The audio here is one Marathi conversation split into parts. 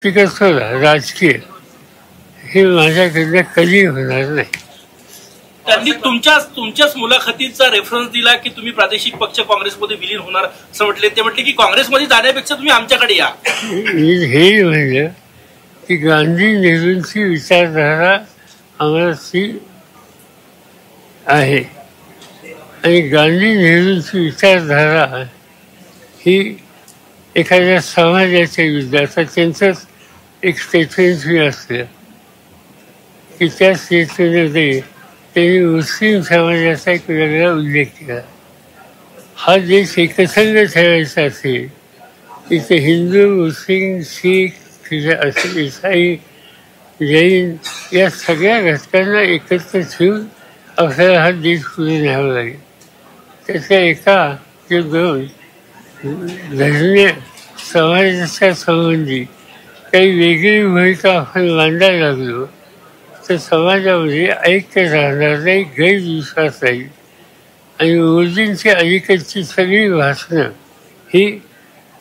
कसं राजकीय हे माझ्याकडनं कधी होणार नाही. त्यांनी तुमच्याच मुलाखतीचा रेफरन्स दिला की तुम्ही प्रादेशिक पक्ष काँग्रेसमध्ये विलीन होणार असं म्हटले. ते म्हटले की काँग्रेसमध्ये जाण्यापेक्षा तुम्ही आमच्याकडे या. हे म्हणलं की गांधी नेहरूंची विचारधारा आम्हाला ती आहे आणि गांधी नेहरूंची विचारधारा ही एखाद्या समाजाच्या विरुद्ध त्यांचंच एक स्टेटमेंट असतं की त्या स्टेटमेंटमध्ये त्यांनी मुस्लिम समाजाचा एक वेगळा उल्लेख केला. हा देश एकसंघ ठेवायचा असेल तिथे हिंदू मुस्लिम शीख ईसाई जैन या सगळ्या घटकांना एकत्र ठेवून आपल्याला हा देश पुढे न्यावा लागेल. त्याच्या एका ते दोन धर्मीय समाजाच्या संबंधी काही वेगळी भूमिका आपण मांडायला लागलो तर समाजामध्ये ऐक्य राहणार नाही, गैरविश्वास राहील आणि मोदींची अलीकडची सगळी भाषणं ही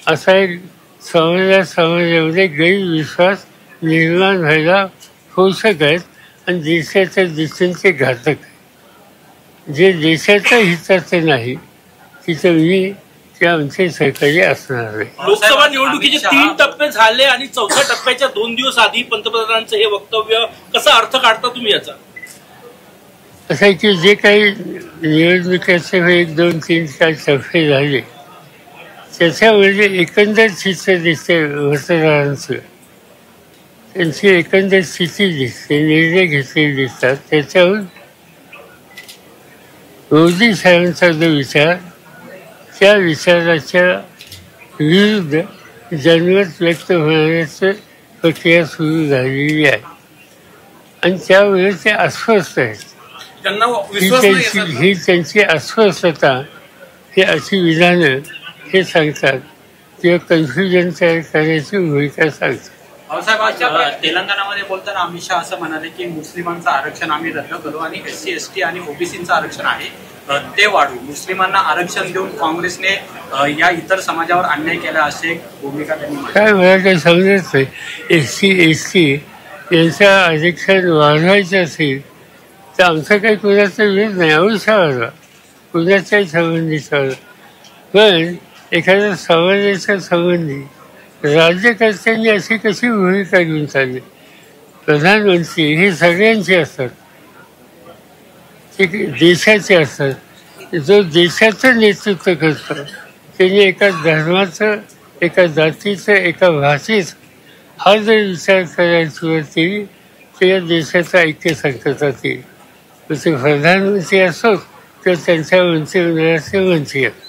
असा एक समाजामध्ये गैरविश्वास निर्माण व्हायला पोषक आहेत आणि देशाच्या दिशेचे घातक आहेत. जे देशाच्या हिताचं नाही तिथं मी ते आमचे सहकारी असणार आहे. लोकसभा निवडणुकीचे 3 टप्पे झाले आणि 4थ्या टप्प्याच्या 2 दिवस आधी पंतप्रधानांचं हे वक्तव्य कसा अर्थ काढता तुम्ही याचा? असं आहे की जे काही निवडणुकीचे 1, 2, 3, 4 टप्पे झाले त्याच्यामध्ये एकंदर चित्र दिसते मतदारांचं, त्यांची एकंदर स्थिती दिसते, निर्णय घेतलेले दिसतात. त्याच्याहून मोदी साहेबांचा जो विचार त्या विचाराच्या विरुद्ध जनमत व्यक्त होण्याची प्रक्रिया सुरू झालेली आहे आणि त्यामुळे ते अस्वस्थ आहेत. ही त्यांची अस्वस्थता हे अशी विधानं हे सांगतात किंवा कन्फ्युजन तयार करण्याची भूमिका सांगतात. तेलंगणामध्ये बोलताना अमित शहा असं म्हणाले की मुस्लिमांचं आरक्षण आम्ही रद्द करू आणि SC, ST आणि OBCचं आरक्षण आहे ते वाढू. मुस्लिमांना आरक्षण देऊन काँग्रेसने या इतर समाजावर अन्याय केला असे भूमिका त्यांनी. काय मला काही समजत नाही. SC, ST यांचं आरक्षण वाढवायचं असेल तर आमचा काही कुणाचा विरोध नाही. आवश्यक कुणाच्याही संबंधीचा. पण एखाद्या समाजाच्या संबंधी राज्यकर्त्यांनी अशी कशी भूमिका घेऊन चालली? प्रधानमंत्री हे सगळ्यांचे असतात, ते देशाचे असतात. जो देशाचं नेतृत्व करतो त्यांनी एका धर्माचं, एका जातीचं, एका भाषेचं हा जर विचार करायला सुरुवात केली तर या देशाचं ऐक्य संकटात येईल. ते प्रधानमंत्री असोत किंवा त्यांच्या मंत्रिमंडळाचे मंत्री असतात.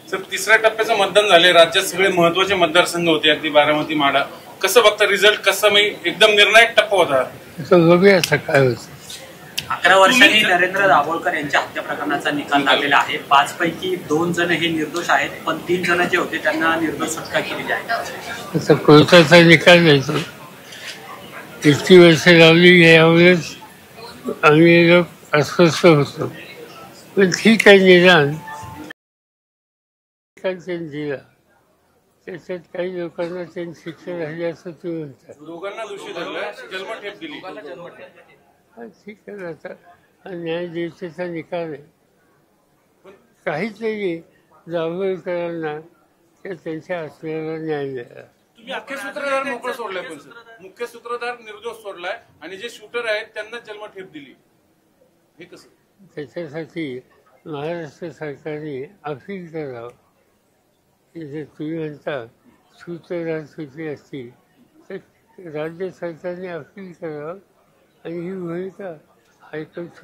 सर, 3ऱ्या टप्प्याचं मतदान झाले. राज्यात सगळे महत्वाचे मतदारसंघ होते, अगदी बारामती, माढा. कसं बघता रिझल्ट? कसं एकदम निर्णायक टप्पा होता? बघूया आता काय होतं. 11 वर्षांनी नरेंद्र दाभोळकर यांच्या हत्या प्रकरणाचा निकाल लागलेला आहे. 5 पैकी 2 जण हे निर्दोष आहेत, पण 3 जण जे होते त्यांना निर्दोष सुटका केलेली आहे. आता कोर्टाचा निकाल द्यायचो. इतकी वर्ष लावली यावेळेस आम्ही लोक अस्वस्थ होतो. पण ठीक आहे, निदान दिला त्याच्यात काही लोकांना त्यांनी शिक्षा झाली असं तुम्ही म्हणतात. दोघांना दोषी धरलं, जन्मठेप दिली. ठीक आहे, आता न्यायदेशाचा निकाल आहे. काहीतरी दाभोळकरांना त्यांच्या आत्म्याला न्याय द्यायला. तुम्ही मुख्य सूत्रधार मोकळं सोडलाय, पण सर मुख्य सूत्रधार निर्दोष सोडलाय आणि जे शूटर आहेत त्यांना जन्मठेप दिली. हे कसं? त्याच्यासाठी महाराष्ट्र सरकारने अपील करावं की जर तुम्ही म्हणता सूत्रधार सुटली असतील तर राज्य सरकारने अपील करावं आणि ही भूमिका हायकोर्ट